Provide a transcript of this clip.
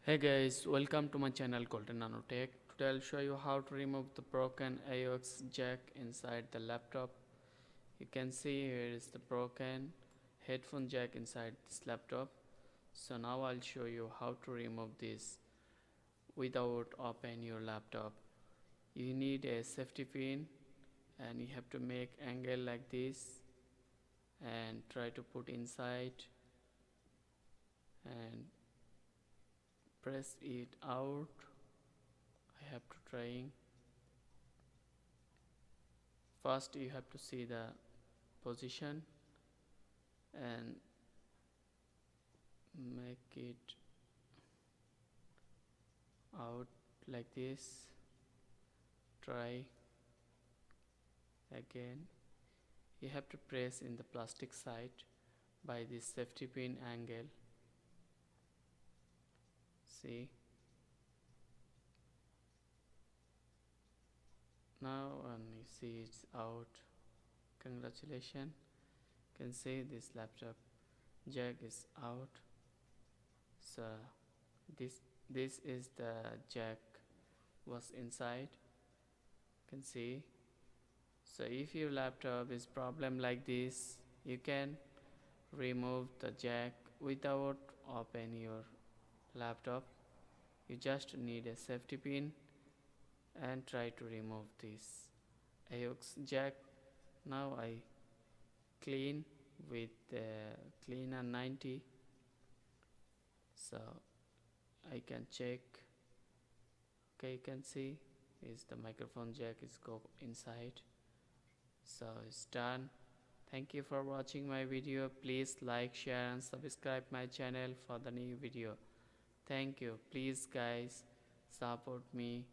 Hey guys, welcome to my channel Golden Nanotech. Today I'll show you how to remove the broken AUX jack inside the laptop. You can see here is the broken headphone jack inside this laptop. So now I'll show you how to remove this without open your laptop. You need a safety pin and you have to make angle like this and try to put inside and press it out. I have to trying. First you have to see the position and make it out like this. Try again. You have to press in the plastic side by this safety pin angle. See, now when you see it's out, congratulations. You can see this laptop jack is out. So this is the jack was inside. You can see. So if your laptop is problem like this, you can remove the jack without open your laptop. You just need a safety pin and try to remove this AUX jack. Now I clean with cleaner 90, so I can check. Okay, you can see is the microphone jack is go inside. So it's done. Thank you for watching my video. Please like, share and subscribe my channel for the new video. Thank you. Please guys, support me.